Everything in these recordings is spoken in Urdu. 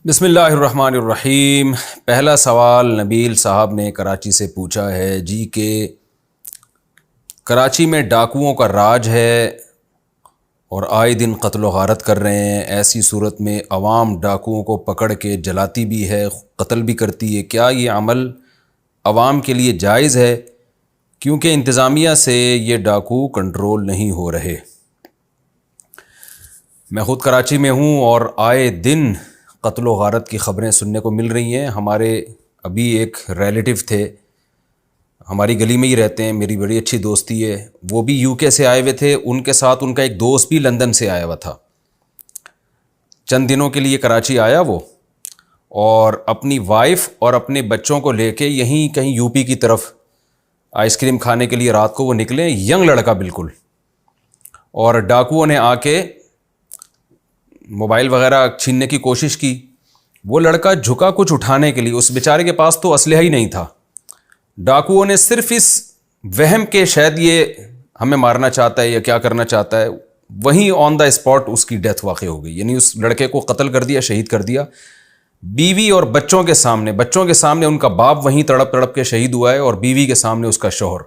بسم اللہ الرحمن الرحیم۔ پہلا سوال نبیل صاحب نے کراچی سے پوچھا ہے جی کہ کراچی میں ڈاکوؤں کا راج ہے اور آئے دن قتل و غارت کر رہے ہیں، ایسی صورت میں عوام ڈاکوؤں کو پکڑ کے جلاتی بھی ہے، قتل بھی کرتی ہے، کیا یہ عمل عوام کے لیے جائز ہے؟ کیونکہ انتظامیہ سے یہ ڈاکو کنٹرول نہیں ہو رہے۔ میں خود کراچی میں ہوں اور آئے دن قتل و غارت کی خبریں سننے کو مل رہی ہیں۔ ہمارے ابھی ایک ریلیٹیو تھے، ہماری گلی میں ہی رہتے ہیں، میری بڑی اچھی دوستی ہے، وہ بھی یو کے سے آئے ہوئے تھے، ان کے ساتھ ان کا ایک دوست بھی لندن سے آیا ہوا تھا۔ چند دنوں کے لیے کراچی آیا وہ، اور اپنی وائف اور اپنے بچوں کو لے کے یہیں کہیں یو پی کی طرف آئس کریم کھانے کے لیے رات کو وہ نکلے، ینگ لڑکا بالکل، اور ڈاکوؤں نے آ کے موبائل وغیرہ چھیننے کی کوشش کی۔ وہ لڑکا جھکا کچھ اٹھانے کے لیے، اس بیچارے کے پاس تو اسلحہ ہی نہیں تھا۔ ڈاکوؤں نے صرف اس وہم کے شاید یہ ہمیں مارنا چاہتا ہے یا کیا کرنا چاہتا ہے، وہیں آن دا اسپاٹ اس کی ڈیتھ واقع ہو گئی، یعنی اس لڑکے کو قتل کر دیا، شہید کر دیا، بیوی اور بچوں کے سامنے ان کا باپ وہیں تڑپ تڑپ کے شہید ہوا ہے، اور بیوی کے سامنے اس کا شوہر۔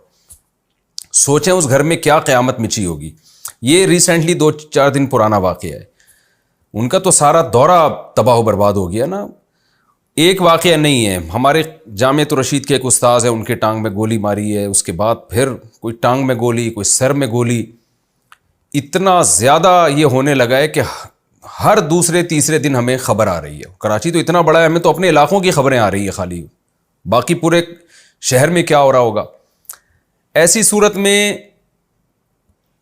سوچیں اس گھر میں کیا قیامت مچی ہوگی۔ یہ ریسنٹلی 2-4 دن پرانا واقعہ ہے۔ ان کا تو سارا دورہ تباہ و برباد ہو گیا نا۔ ایک واقعہ نہیں ہے، ہمارے جامعۃ الرشید کے ایک استاذ ہیں، ان کے ٹانگ میں گولی ماری ہے، اس کے بعد پھر کوئی ٹانگ میں گولی، کوئی سر میں گولی۔ اتنا زیادہ یہ ہونے لگا ہے کہ ہر دوسرے تیسرے دن ہمیں خبر آ رہی ہے۔ کراچی تو اتنا بڑا ہے، ہمیں تو اپنے علاقوں کی خبریں آ رہی ہیں خالی، باقی پورے شہر میں کیا ہو رہا ہوگا۔ ایسی صورت میں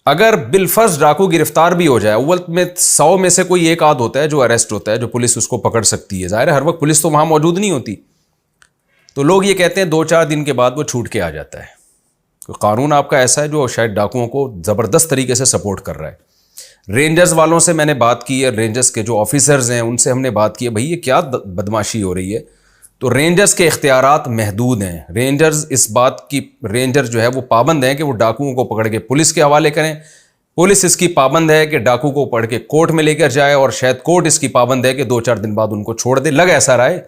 اگر بالفرض ڈاکو گرفتار بھی ہو جائے، اول میں 100 میں سے کوئی ایک آدھ ہوتا ہے جو اریسٹ ہوتا ہے، جو پولیس اس کو پکڑ سکتی ہے، ظاہر ہے ہر وقت پولیس تو وہاں موجود نہیں ہوتی، تو لوگ یہ کہتے ہیں 2-4 دن کے بعد وہ چھوٹ کے آ جاتا ہے۔ قانون آپ کا ایسا ہے جو شاید ڈاکوؤں کو زبردست طریقے سے سپورٹ کر رہا ہے۔ رینجرز والوں سے میں نے بات کی ہے، رینجرز کے جو آفیسرز ہیں ان سے ہم نے بات کی ہے، بھئی یہ کیا بدماشی ہو رہی ہے؟ تو رینجرز کے اختیارات محدود ہیں۔ رینجرز اس بات کی، رینجر جو ہے وہ پابند ہیں کہ وہ ڈاکوؤں کو پکڑ کے پولیس کے حوالے کریں، پولیس اس کی پابند ہے کہ ڈاکو کو پکڑ کے کورٹ میں لے کر جائے، اور شاید کورٹ اس کی پابند ہے کہ 2-4 دن بعد ان کو چھوڑ دے۔ لگ ایسا رہا ہے،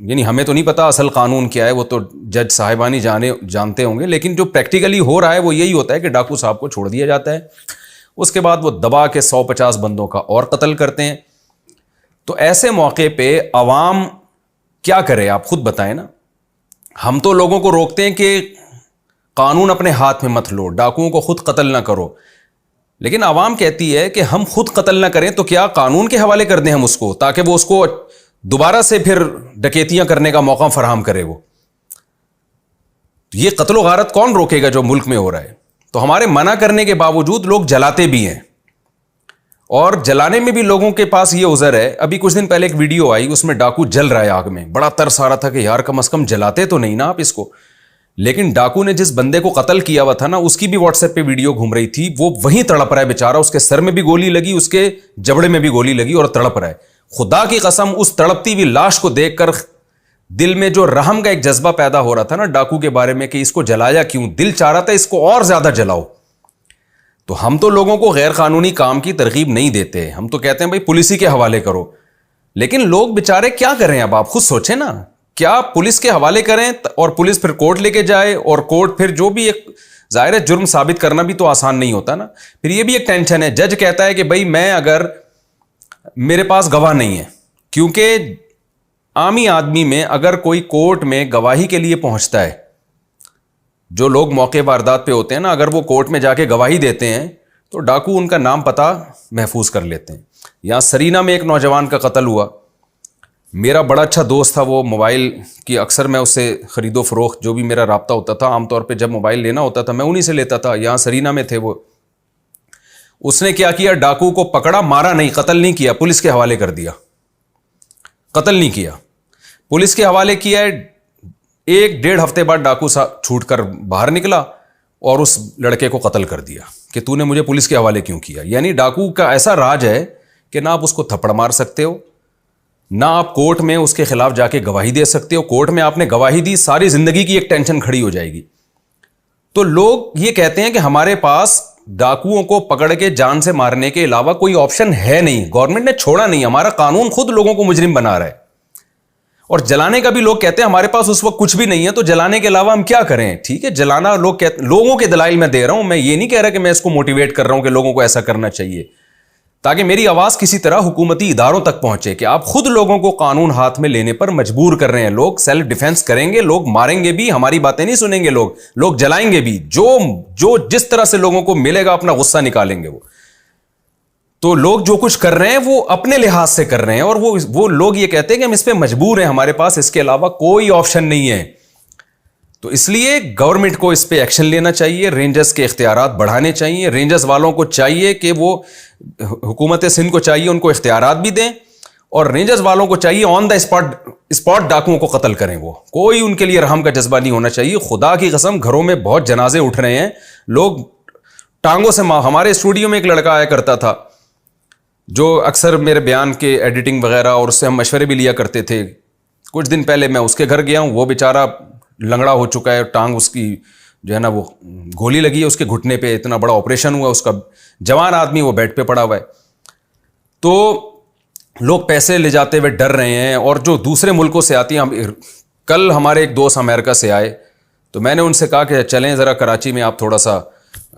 یعنی ہمیں تو نہیں پتا اصل قانون کیا ہے، وہ تو جج صاحبانی جانتے ہوں گے، لیکن جو پریکٹیکلی ہو رہا ہے وہ یہی ہوتا ہے کہ ڈاکو صاحب کو چھوڑ دیا جاتا ہے، اس کے بعد وہ دبا کے 150 بندوں کا اور قتل کرتے ہیں۔ تو ایسے موقع پہ عوام کیا کرے؟ آپ خود بتائیں نا۔ ہم تو لوگوں کو روکتے ہیں کہ قانون اپنے ہاتھ میں مت لو، ڈاکوؤں کو خود قتل نہ کرو، لیکن عوام کہتی ہے کہ ہم خود قتل نہ کریں تو کیا قانون کے حوالے کر دیں ہم اس کو، تاکہ وہ اس کو دوبارہ سے پھر ڈکیتیاں کرنے کا موقع فراہم کرے۔ وہ یہ قتل و غارت کون روکے گا جو ملک میں ہو رہا ہے؟ تو ہمارے منع کرنے کے باوجود لوگ جلاتے بھی ہیں، اور جلانے میں بھی لوگوں کے پاس یہ عذر ہے۔ ابھی کچھ دن پہلے ایک ویڈیو آئی، اس میں ڈاکو جل رہا ہے آگ میں، بڑا ترس آ رہا تھا کہ یار کم از کم جلاتے تو نہیں نا آپ اس کو، لیکن ڈاکو نے جس بندے کو قتل کیا ہوا تھا نا، اس کی بھی واٹس ایپ پہ ویڈیو گھوم رہی تھی، وہ وہیں تڑپ رہا ہے بیچارہ، اس کے سر میں بھی گولی لگی، اس کے جبڑے میں بھی گولی لگی، اور تڑپ رہا ہے۔ خدا کی قسم اس تڑپتی ہوئی لاش کو دیکھ کر دل میں جو رحم کا ایک جذبہ پیدا ہو رہا تھا نا ڈاکو کے بارے میں کہ اس کو جلایا کیوں، دل چاہ رہا تھا اس کو اور زیادہ جلاؤ۔ تو ہم تو لوگوں کو غیر قانونی کام کی ترغیب نہیں دیتے، ہم تو کہتے ہیں بھائی پولیس ہی کے حوالے کرو، لیکن لوگ بیچارے کیا کریں؟ اب آپ خود سوچیں نا، کیا پولیس کے حوالے کریں اور پولیس پھر کورٹ لے کے جائے، اور کورٹ پھر جو بھی ایک ظاہر ہے جرم ثابت کرنا بھی تو آسان نہیں ہوتا نا، پھر یہ بھی ایک ٹینشن ہے۔ جج کہتا ہے کہ بھائی میں اگر میرے پاس گواہ نہیں ہے، کیونکہ عامی آدمی میں اگر کوئی کورٹ میں گواہی کے لیے پہنچتا ہے، جو لوگ موقع واردات پہ ہوتے ہیں نا، اگر وہ کورٹ میں جا کے گواہی دیتے ہیں تو ڈاکو ان کا نام پتہ محفوظ کر لیتے ہیں۔ یہاں سرینا میں ایک نوجوان کا قتل ہوا، میرا بڑا اچھا دوست تھا، وہ موبائل کی اکثر میں اس سے خرید و فروخت جو بھی میرا رابطہ ہوتا تھا، عام طور پہ جب موبائل لینا ہوتا تھا میں انہی سے لیتا تھا، یہاں سرینا میں تھے وہ۔ اس نے کیا کیا، ڈاکو کو پکڑا، مارا نہیں، قتل نہیں کیا، پولیس کے حوالے کر دیا، قتل نہیں کیا، پولیس کے حوالے کیا ہے۔ 1-1.5 ہفتے بعد ڈاکو چھوٹ کر باہر نکلا اور اس لڑکے کو قتل کر دیا کہ تو نے مجھے پولیس کے حوالے کیوں کیا۔ یعنی ڈاکو کا ایسا راج ہے کہ نہ آپ اس کو تھپڑ مار سکتے ہو، نہ آپ کورٹ میں اس کے خلاف جا کے گواہی دے سکتے ہو، کورٹ میں آپ نے گواہی دی ساری زندگی کی ایک ٹینشن کھڑی ہو جائے گی۔ تو لوگ یہ کہتے ہیں کہ ہمارے پاس ڈاکوؤں کو پکڑ کے جان سے مارنے کے علاوہ کوئی آپشن ہے نہیں. گورنمنٹ نے چھوڑا نہیں, ہمارا قانون خود لوگوں کو مجرم بنا رہا ہے. اور جلانے کا بھی لوگ کہتے ہیں ہمارے پاس اس وقت کچھ بھی نہیں ہے تو جلانے کے علاوہ ہم کیا کریں. ٹھیک ہے, جلانا لوگوں کے دلائل میں دے رہا ہوں, میں یہ نہیں کہہ رہا کہ میں اس کو موٹیویٹ کر رہا ہوں کہ لوگوں کو ایسا کرنا چاہیے, تاکہ میری آواز کسی طرح حکومتی اداروں تک پہنچے کہ آپ خود لوگوں کو قانون ہاتھ میں لینے پر مجبور کر رہے ہیں. لوگ سیلف ڈیفenس کریں گے, لوگ ماریں گے بھی, ہماری باتیں نہیں سنیں گے, لوگ جلائیں گے بھی, جو جس طرح سے لوگوں کو ملے گا اپنا غصہ نکالیں گے. تو لوگ جو کچھ کر رہے ہیں وہ اپنے لحاظ سے کر رہے ہیں, اور وہ لوگ یہ کہتے ہیں کہ ہم اس پہ مجبور ہیں, ہمارے پاس اس کے علاوہ کوئی آپشن نہیں ہے. تو اس لیے گورنمنٹ کو اس پہ ایکشن لینا چاہیے, رینجرز کے اختیارات بڑھانے چاہیے, رینجرز والوں کو چاہیے کہ وہ حکومت سندھ کو چاہیے ان کو اختیارات بھی دیں, اور رینجرز والوں کو چاہیے آن دا اسپاٹ ڈاکوؤں کو قتل کریں. وہ کوئی ان کے لیے رحم کا جذبہ نہیں ہونا چاہیے. خدا کی قسم گھروں میں بہت جنازے اٹھ رہے ہیں, لوگ ٹانگوں سے ہمارے اسٹوڈیو میں ایک لڑکا آیا کرتا تھا جو اکثر میرے بیان کے ایڈیٹنگ وغیرہ اور اس سے ہم مشورے بھی لیا کرتے تھے. کچھ دن پہلے میں اس کے گھر گیا ہوں, وہ بیچارہ لنگڑا ہو چکا ہے, ٹانگ اس کی جو ہے نا وہ گولی لگی ہے اس کے گھٹنے پہ, اتنا بڑا آپریشن ہوا اس کا, جوان آدمی, وہ بیڈ پہ پڑا ہوا ہے. تو لوگ پیسے لے جاتے ہوئے ڈر رہے ہیں, اور جو دوسرے ملکوں سے آتی ہیں, کل ہمارے ایک دوست امریکہ سے آئے تو میں نے ان سے کہا کہ چلیں ذرا کراچی میں, آپ تھوڑا سا,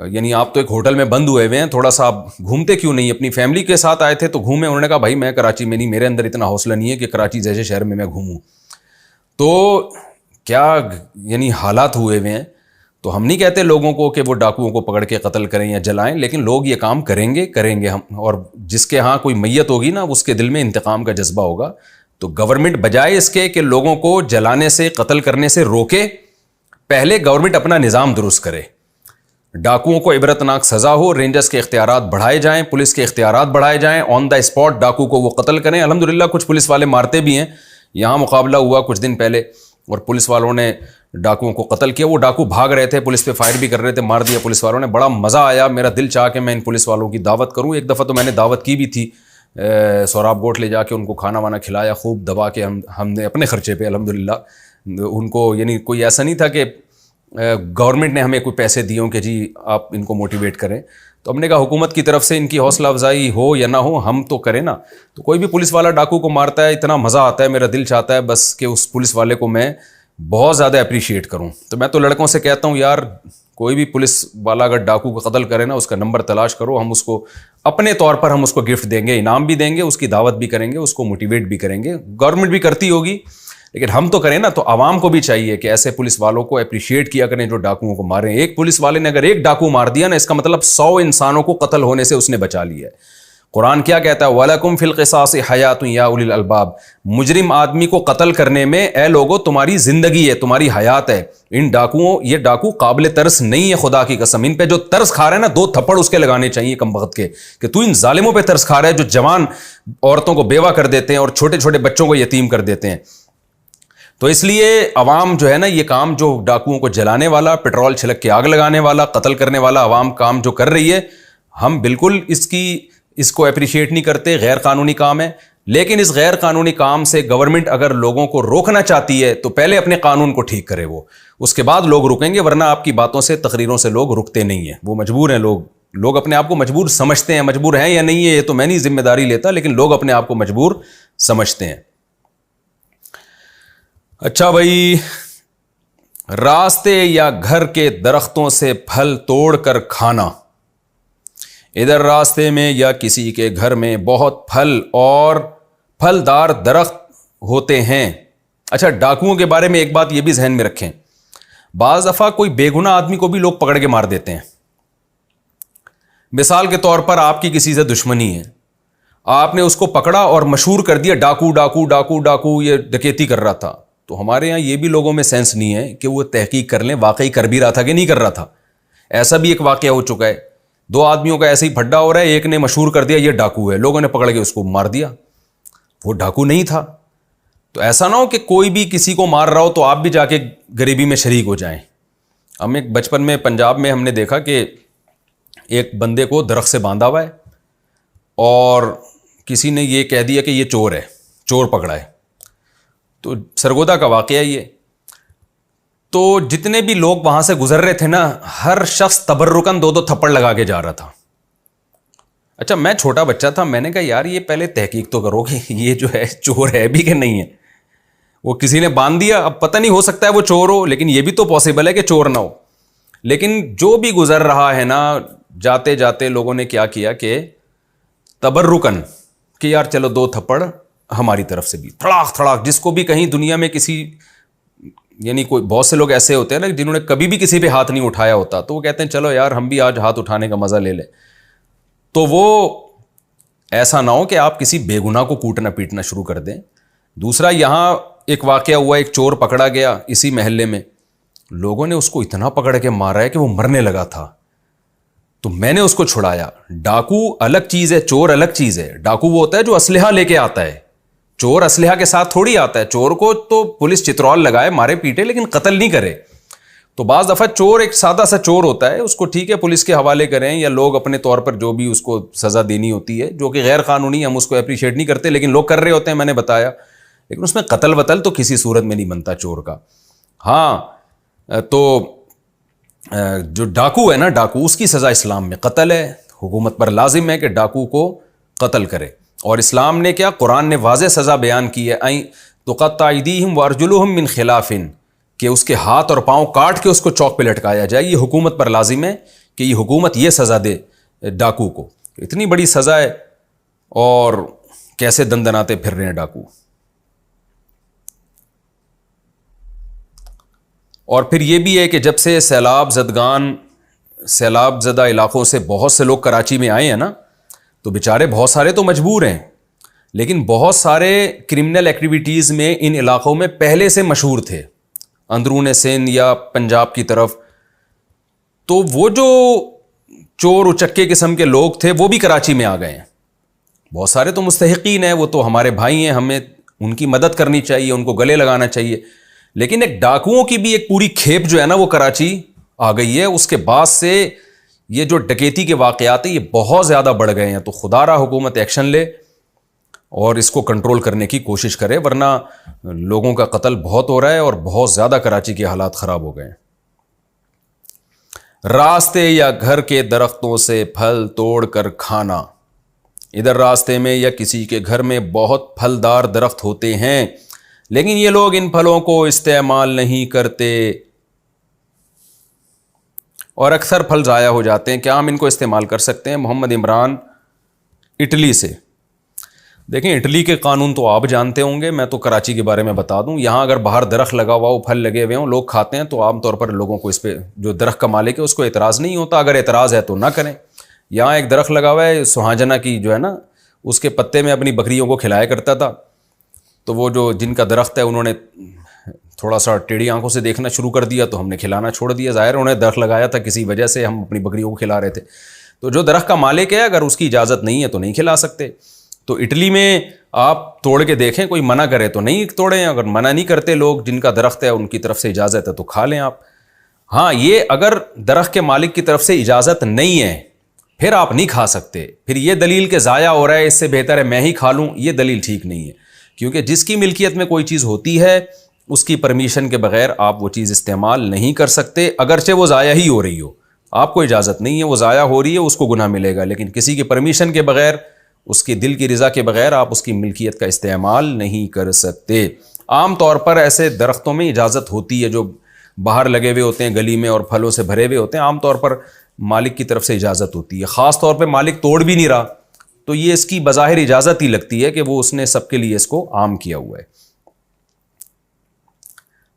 یعنی آپ تو ایک ہوٹل میں بند ہوئے ہیں, تھوڑا سا آپ گھومتے کیوں نہیں, اپنی فیملی کے ساتھ آئے تھے تو گھومے. انہوں نے کہا بھائی میں کراچی میں نہیں, میرے اندر اتنا حوصلہ نہیں ہے کہ کراچی جیسے شہر میں گھوموں. تو کیا یعنی حالات ہوئے ہوئے ہیں. تو ہم نہیں کہتے لوگوں کو کہ وہ ڈاکوؤں کو پکڑ کے قتل کریں یا جلائیں, لیکن لوگ یہ کام کریں گے ہم, اور جس کے ہاں کوئی میت ہوگی نا اس کے دل میں انتقام کا جذبہ ہوگا. تو گورنمنٹ بجائے اس کے کہ لوگوں کو جلانے سے, قتل کرنے سے روکے, پہلے گورنمنٹ اپنا نظام درست کرے, ڈاکوؤں کو عبرتناک سزا ہو, رینجرز کے اختیارات بڑھائے جائیں, پولیس کے اختیارات بڑھائے جائیں, آن دا اسپاٹ ڈاکو کو وہ قتل کریں. الحمدللہ کچھ پولیس والے مارتے بھی ہیں, یہاں مقابلہ ہوا کچھ دن پہلے اور پولیس والوں نے ڈاکوؤں کو قتل کیا. وہ ڈاکو بھاگ رہے تھے, پولیس پہ فائر بھی کر رہے تھے, مار دیا پولیس والوں نے. بڑا مزہ آیا, میرا دل چاہ کہ میں ان پولیس والوں کی دعوت کروں. ایک دفعہ تو میں نے دعوت کی بھی تھی, سوراب گوٹ لے جا کے ان کو کھانا وانا کھلایا خوب دبا کے, ہم نے اپنے خرچے پہ الحمدللہ ان کو, یعنی کوئی ایسا نہیں تھا کہ گورنمنٹ نے ہمیں کوئی پیسے دیے ہوں کہ جی آپ ان کو موٹیویٹ کریں. تو ہم نے کہا حکومت کی طرف سے ان کی حوصلہ افزائی ہو یا نہ ہو, ہم تو کریں نا. تو کوئی بھی پولیس والا ڈاکو کو مارتا ہے, اتنا مزہ آتا ہے, میرا دل چاہتا ہے بس کہ اس پولیس والے کو میں بہت زیادہ اپریشیٹ کروں. تو میں تو لڑکوں سے کہتا ہوں یار کوئی بھی پولیس والا اگر ڈاکو کو قتل کرے نا, اس کا نمبر تلاش کرو, ہم اس کو اپنے طور پر ہم اس کو گفٹ دیں گے, انعام بھی دیں گے, اس کی دعوت بھی کریں گے, اس کو موٹیویٹ بھی کریں گے. گورنمنٹ بھی کرتی ہوگی لیکن ہم تو کریں نا. تو عوام کو بھی چاہیے کہ ایسے پولیس والوں کو اپریشیٹ کیا کریں جو ڈاکوؤں کو ماریں. ایک پولیس والے نے اگر ایک ڈاکو مار دیا نا, اس کا مطلب 100 انسانوں کو قتل ہونے سے اس نے بچا لیا ہے. قرآن کیا کہتا ہے, وَلَكُمْ فِي الْقِصَاصِ حَيَاتٌ يَا أُولِي الْأَلْبَابِ. مجرم آدمی کو قتل کرنے میں اے لوگو تمہاری زندگی ہے, تمہاری حیات ہے. ان ڈاکوؤں, یہ ڈاکو قابل ترس نہیں ہے, خدا کی قسم. ان پہ جو ترس کھا رہا ہے نا, 2 تھپڑ اس کے لگانے چاہیے کم وقت کے, کہ تو ان ظالموں پہ ترس کھا رہا ہے جو جوان عورتوں کو بیوہ کر دیتے ہیں اور چھوٹے چھوٹے بچوں کو یتیم کر دیتے ہیں. تو اس لیے عوام جو ہے نا, یہ کام جو ڈاکوؤں کو جلانے والا, پیٹرول چھلک کے آگ لگانے والا, قتل کرنے والا عوام کام جو کر رہی ہے, ہم بالکل اس کو اپریشیٹ نہیں کرتے, غیر قانونی کام ہے. لیکن اس غیر قانونی کام سے گورنمنٹ اگر لوگوں کو روکنا چاہتی ہے تو پہلے اپنے قانون کو ٹھیک کرے وہ, اس کے بعد لوگ رکیں گے. ورنہ آپ کی باتوں سے, تقریروں سے لوگ رکتے نہیں ہیں, وہ مجبور ہیں. لوگ اپنے آپ کو مجبور سمجھتے ہیں, مجبور ہیں یا نہیں ہے یہ تو میں نہیں ذمہ داری لیتا, لیکن لوگ اپنے آپ کو مجبور سمجھتے ہیں. اچھا بھائی, راستے یا گھر کے درختوں سے پھل توڑ کر کھانا. ادھر راستے میں یا کسی کے گھر میں بہت پھل اور پھلدار درخت ہوتے ہیں. اچھا, ڈاکوؤں کے بارے میں ایک بات یہ بھی ذہن میں رکھیں, بعض دفعہ کوئی بے گناہ آدمی کو بھی لوگ پکڑ کے مار دیتے ہیں. مثال کے طور پر آپ کی کسی سے دشمنی ہے, آپ نے اس کو پکڑا اور مشہور کر دیا ڈاکو ڈاکو ڈاکو ڈاکو, یہ ڈکیتی کر رہا تھا. تو ہمارے یہاں یہ بھی لوگوں میں سینس نہیں ہے کہ وہ تحقیق کر لیں واقعی کر بھی رہا تھا کہ نہیں کر رہا تھا. ایسا بھی ایک واقعہ ہو چکا ہے, 2 آدمیوں کا ایسے ہی پھڈا ہو رہا ہے, ایک نے مشہور کر دیا یہ ڈاکو ہے, لوگوں نے پکڑ کے اس کو مار دیا, وہ ڈاکو نہیں تھا. تو ایسا نہ ہو کہ کوئی بھی کسی کو مار رہا ہو تو آپ بھی جا کے غریبی میں شریک ہو جائیں. ہم ایک بچپن میں پنجاب میں ہم نے دیکھا کہ ایک بندے کو درخت سے باندھا ہوا ہے اور کسی نے یہ کہہ دیا کہ یہ چور ہے, چور پکڑا ہے. تو سرگودا کا واقعہ یہ. تو جتنے بھی لوگ وہاں سے گزر رہے تھے نا, ہر شخص تبرکن 2 تھپڑ لگا کے جا رہا تھا. اچھا میں چھوٹا بچہ تھا, میں نے کہا یار یہ پہلے تحقیق تو کرو کہ یہ جو ہے چور ہے بھی کہ نہیں ہے. وہ کسی نے باندھ دیا, اب پتہ نہیں, ہو سکتا ہے وہ چور ہو, لیکن یہ بھی تو پاسبل ہے کہ چور نہ ہو. لیکن جو بھی گزر رہا ہے نا, جاتے جاتے لوگوں نے کیا کیا کہ تبرکن کہ یار چلو 2 تھپڑ ہماری طرف سے بھی, تھڑاک تھڑاک. جس کو بھی کہیں دنیا میں کسی, یعنی کوئی بہت سے لوگ ایسے ہوتے ہیں نا جنہوں نے کبھی بھی کسی پہ ہاتھ نہیں اٹھایا ہوتا, تو وہ کہتے ہیں چلو یار ہم بھی آج ہاتھ اٹھانے کا مزہ لے لیں. تو وہ ایسا نہ ہو کہ آپ کسی بے گناہ کو کوٹنا پیٹنا شروع کر دیں. دوسرا, یہاں ایک واقعہ ہوا, ایک چور پکڑا گیا اسی محلے میں, لوگوں نے اس کو اتنا پکڑ کے مارا ہے کہ وہ مرنے لگا تھا. تو میں نے اس کو چھڑایا. ڈاکو الگ چیز ہے, چور الگ چیز ہے. ڈاکو وہ ہوتا ہے جو اسلحہ لے کے آتا ہے, چور اسلحہ کے ساتھ تھوڑی آتا ہے. چور کو تو پولیس چترول لگائے, مارے پیٹے, لیکن قتل نہیں کرے. تو بعض دفعہ چور ایک سادہ سا چور ہوتا ہے, اس کو ٹھیک ہے پولیس کے حوالے کریں یا لوگ اپنے طور پر جو بھی اس کو سزا دینی ہوتی ہے, جو کہ غیر قانونی, ہم اس کو اپریشیٹ نہیں کرتے, لیکن لوگ کر رہے ہوتے ہیں, میں نے بتایا. لیکن اس میں قتل وتل تو کسی صورت میں نہیں بنتا چور کا. ہاں تو جو ڈاکو ہے نا, ڈاکو, اس کی سزا اسلام میں قتل ہے. حکومت پر لازم ہے کہ ڈاکو کو قتل کرے. اور اسلام نے کیا, قرآن نے واضح سزا بیان کی ہے, تقطع ایدیہم وارجلہم من خلاف, کہ اس کے ہاتھ اور پاؤں کاٹ کے اس کو چوک پہ لٹکایا جائے. یہ حکومت پر لازم ہے کہ یہ حکومت یہ سزا دے ڈاکو کو. اتنی بڑی سزا ہے, اور کیسے دندناتے پھر رہے ہیں ڈاکو. اور پھر یہ بھی ہے کہ جب سے سیلاب زدہ علاقوں سے بہت سے لوگ کراچی میں آئے ہیں نا, تو بیچارے بہت سارے تو مجبور ہیں, لیکن بہت سارے کرمنل ایکٹیویٹیز میں ان علاقوں میں پہلے سے مشہور تھے, اندرون سندھ یا پنجاب کی طرف. تو وہ جو چور اچکے قسم کے لوگ تھے وہ بھی کراچی میں آ گئے ہیں. بہت سارے تو مستحقین ہیں, وہ تو ہمارے بھائی ہیں, ہمیں ان کی مدد کرنی چاہیے, ان کو گلے لگانا چاہیے. لیکن ایک ڈاکوؤں کی بھی ایک پوری کھیپ جو ہے نا وہ کراچی آ گئی ہے. اس کے بعد سے یہ جو ڈکیتی کے واقعات ہیں یہ بہت زیادہ بڑھ گئے ہیں. تو خدا را حکومت ایکشن لے اور اس کو کنٹرول کرنے کی کوشش کرے, ورنہ لوگوں کا قتل بہت ہو رہا ہے اور بہت زیادہ کراچی کے حالات خراب ہو گئے ہیں. راستے یا گھر کے درختوں سے پھل توڑ کر کھانا. ادھر راستے میں یا کسی کے گھر میں بہت پھلدار درخت ہوتے ہیں, لیکن یہ لوگ ان پھلوں کو استعمال نہیں کرتے اور اکثر پھل ضائع ہو جاتے ہیں. کیا ہم ان کو استعمال کر سکتے ہیں؟ محمد عمران اٹلی سے. دیکھیں اٹلی کے قانون تو آپ جانتے ہوں گے, میں تو کراچی کے بارے میں بتا دوں. یہاں اگر باہر درخت لگا ہوا ہو, پھل لگے ہوئے ہوں, لوگ کھاتے ہیں, تو عام طور پر لوگوں کو اس پہ, جو درخت کا مالک ہے اس کو اعتراض نہیں ہوتا. اگر اعتراض ہے تو نہ کریں. یہاں ایک درخت لگا ہوا ہے سہاجنا کی جو ہے نا, اس کے پتے میں اپنی بکریوں کو کھلایا کرتا تھا. تو وہ جو جن کا درخت ہے انہوں نے تھوڑا سا ٹیڑھی آنکھوں سے دیکھنا شروع کر دیا, تو ہم نے کھلانا چھوڑ دیا. ظاہر انہوں نے درخت لگایا تھا کسی وجہ سے, ہم اپنی بکریوں کو کھلا رہے تھے. تو جو درخت کا مالک ہے اگر اس کی اجازت نہیں ہے تو نہیں کھلا سکتے. تو اٹلی میں آپ توڑ کے دیکھیں, کوئی منع کرے تو نہیں توڑیں, اگر منع نہیں کرتے لوگ, جن کا درخت ہے ان کی طرف سے اجازت ہے تو کھا لیں آپ. ہاں یہ اگر درخت کے مالک کی طرف سے اجازت نہیں ہے پھر آپ نہیں کھا سکتے. پھر یہ دلیل کہ ضائع ہو رہا ہے اس سے بہتر ہے میں ہی کھا لوں, یہ دلیل ٹھیک نہیں ہے. کیونکہ جس کی ملکیت میں کوئی چیز ہوتی ہے اس کی پرمیشن کے بغیر آپ وہ چیز استعمال نہیں کر سکتے, اگرچہ وہ ضائع ہی ہو رہی ہو. آپ کو اجازت نہیں ہے, وہ ضائع ہو رہی ہے, اس کو گناہ ملے گا. لیکن کسی کی پرمیشن کے بغیر, اس کی دل کی رضا کے بغیر آپ اس کی ملکیت کا استعمال نہیں کر سکتے. عام طور پر ایسے درختوں میں اجازت ہوتی ہے جو باہر لگے ہوئے ہوتے ہیں گلی میں اور پھلوں سے بھرے ہوئے ہوتے ہیں, عام طور پر مالک کی طرف سے اجازت ہوتی ہے. خاص طور پہ مالک توڑ بھی نہیں رہا تو یہ اس کی بظاہر اجازت ہی لگتی ہے کہ وہ اس نے سب کے لیے اس کو عام کیا ہوا ہے.